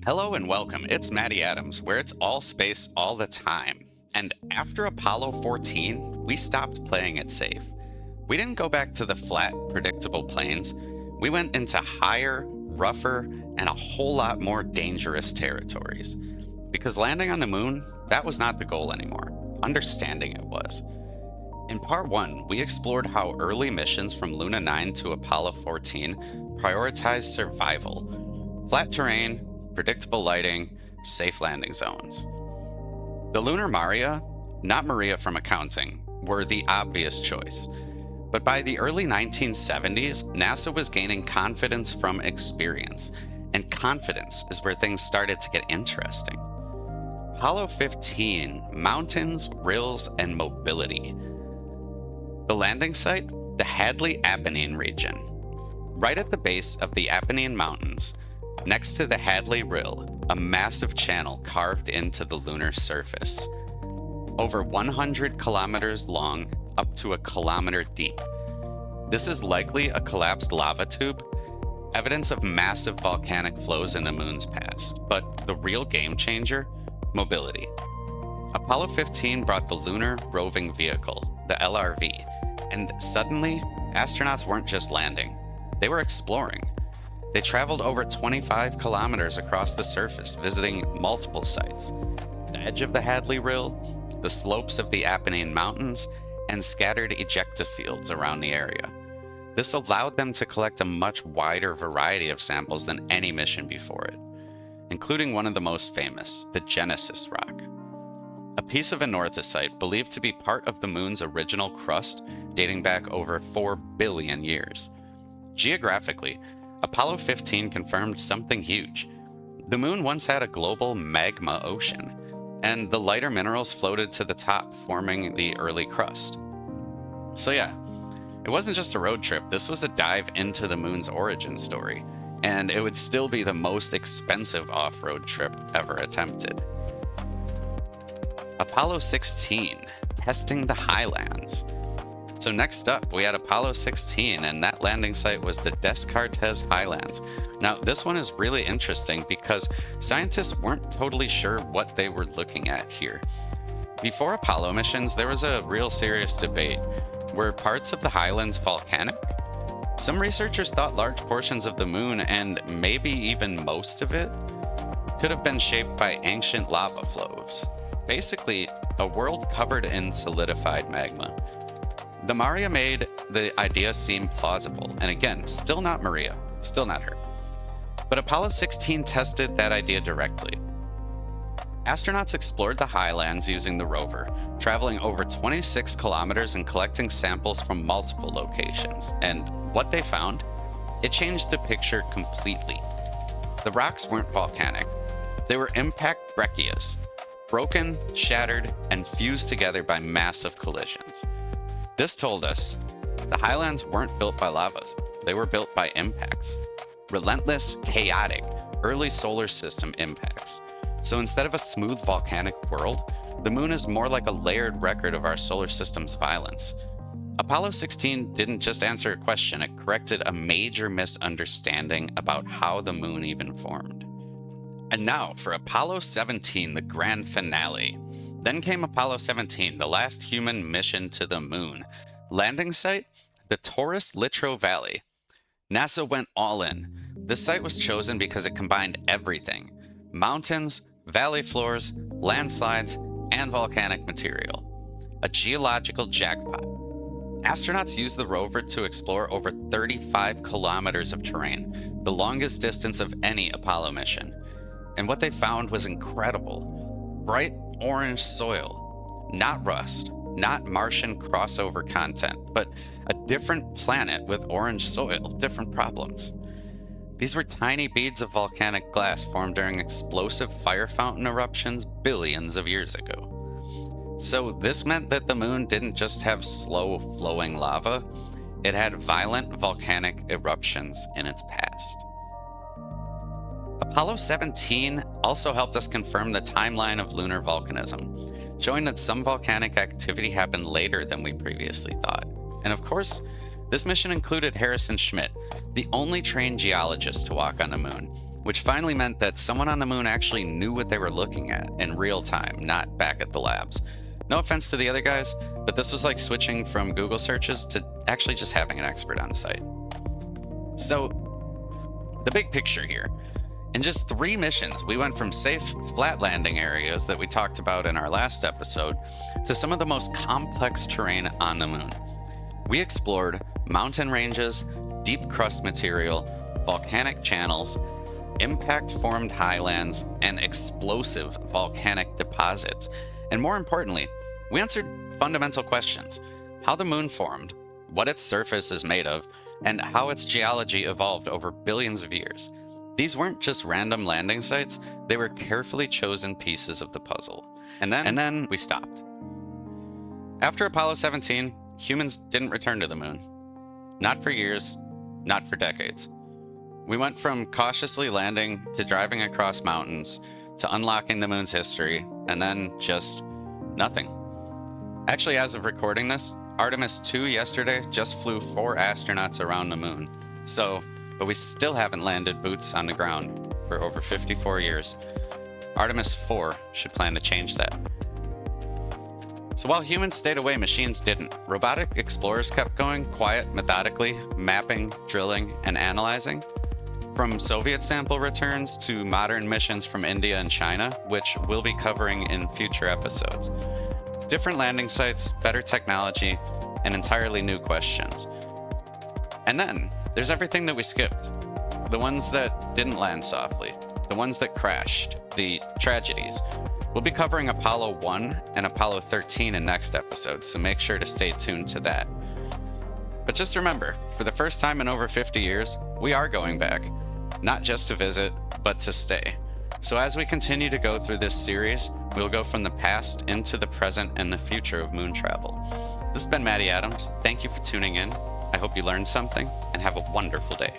Hello and welcome. It's Maddie Adams, where it's all space all the time. And after Apollo 14, we stopped playing it safe. We didn't go back to the flat, predictable plains. We went into higher, rougher, and a whole lot more dangerous territories. Because landing on the moon, that was not the goal anymore. Understanding it was. In part 1, we explored how early missions from Luna 9 to Apollo 14 prioritized survival. Flat terrain, predictable lighting, safe landing zones. The lunar Maria, not Maria from accounting, were the obvious choice. But by the early 1970s, NASA was gaining confidence from experience, and confidence is where things started to get interesting. Apollo 15, mountains, rilles, and mobility. The landing site, the Hadley Apennine region. Right at the base of the Apennine Mountains, next to the Hadley Rille, a massive channel carved into the lunar surface. Over 100 kilometers long, up to a kilometer deep. This is likely a collapsed lava tube, evidence of massive volcanic flows in the moon's past. But the real game changer? Mobility. Apollo 15 brought the Lunar Roving Vehicle, the LRV, and suddenly, astronauts weren't just landing, they were exploring. They traveled over 25 kilometers across the surface, visiting multiple sites. The edge of the Hadley Rille, the slopes of the Apennine Mountains, and scattered ejecta fields around the area. This allowed them to collect a much wider variety of samples than any mission before it, including one of the most famous, the Genesis rock. A piece of anorthosite believed to be part of the moon's original crust, dating back over 4 billion years. Geographically, Apollo 15 confirmed something huge. The moon once had a global magma ocean, and the lighter minerals floated to the top, forming the early crust. So yeah, it wasn't just a road trip, this was a dive into the moon's origin story, and it would still be the most expensive off-road trip ever attempted. Apollo 16, testing the Highlands. So next up, we had Apollo 16, and that landing site was the Descartes Highlands. Now, this one is really interesting because scientists weren't totally sure what they were looking at here. Before Apollo missions, there was a real serious debate. Were parts of the Highlands volcanic? Some researchers thought large portions of the moon, and maybe even most of it, could have been shaped by ancient lava flows. Basically, a world covered in solidified magma. The Maria made the idea seem plausible, and again, still not Maria, still not her. But Apollo 16 tested that idea directly. Astronauts explored the highlands using the rover, traveling over 26 kilometers and collecting samples from multiple locations. And what they found? It changed the picture completely. The rocks weren't volcanic. They were impact breccias, broken, shattered, and fused together by massive collisions. This told us the highlands weren't built by lavas, they were built by impacts. Relentless, chaotic, early solar system impacts. So instead of a smooth volcanic world, the moon is more like a layered record of our solar system's violence. Apollo 16 didn't just answer a question, it corrected a major misunderstanding about how the moon even formed. And now for Apollo 17, the grand finale. Then came Apollo 17, the last human mission to the moon. Landing site? The Taurus-Littrow Valley. NASA went all in. This site was chosen because it combined everything: mountains, valley floors, landslides, and volcanic material. A geological jackpot. Astronauts used the rover to explore over 35 kilometers of terrain, the longest distance of any Apollo mission. And what they found was incredible. Bright orange soil, not rust, not Martian crossover content, but a different planet with orange soil, different problems. These were tiny beads of volcanic glass formed during explosive fire fountain eruptions billions of years ago. So this meant that the moon didn't just have slow flowing lava, it had violent volcanic eruptions in its past. Apollo 17 also helped us confirm the timeline of lunar volcanism, showing that some volcanic activity happened later than we previously thought. And of course, this mission included Harrison Schmitt, the only trained geologist to walk on the moon. which finally meant that someone on the moon actually knew what they were looking at in real time, not back at the labs. No offense to the other guys, but this was like switching from Google searches to actually just having an expert on site. So, the big picture here. In just 3 missions, we went from safe, flat landing areas that we talked about in our last episode to some of the most complex terrain on the moon. We explored mountain ranges, deep crust material, volcanic channels, impact-formed highlands, and explosive volcanic deposits. And more importantly, we answered fundamental questions: how the moon formed, what its surface is made of, and how its geology evolved over billions of years. These weren't just random landing sites, they were carefully chosen pieces of the puzzle. And then we stopped. After Apollo 17, humans didn't return to the moon. Not for years, not for decades. We went from cautiously landing to driving across mountains to unlocking the moon's history, and then just nothing. Actually, as of recording this, Artemis 2 yesterday just flew 4 astronauts around the moon. But we still haven't landed boots on the ground for over 54 years. Artemis 4 should plan to change that. So while humans stayed away, machines didn't. Robotic explorers kept going, quiet, methodically, mapping, drilling, and analyzing. From Soviet sample returns to modern missions from India and China, which we'll be covering in future episodes. Different landing sites, better technology, and entirely new questions. And then, there's everything that we skipped. The ones that didn't land softly. The ones that crashed. The tragedies. We'll be covering Apollo 1 and Apollo 13 in next episode, so make sure to stay tuned to that. But just remember, for the first time in over 50 years, we are going back. Not just to visit, but to stay. So as we continue to go through this series, we'll go from the past into the present and the future of moon travel. This has been Matty Adams. Thank you for tuning in. I hope you learned something, and have a wonderful day.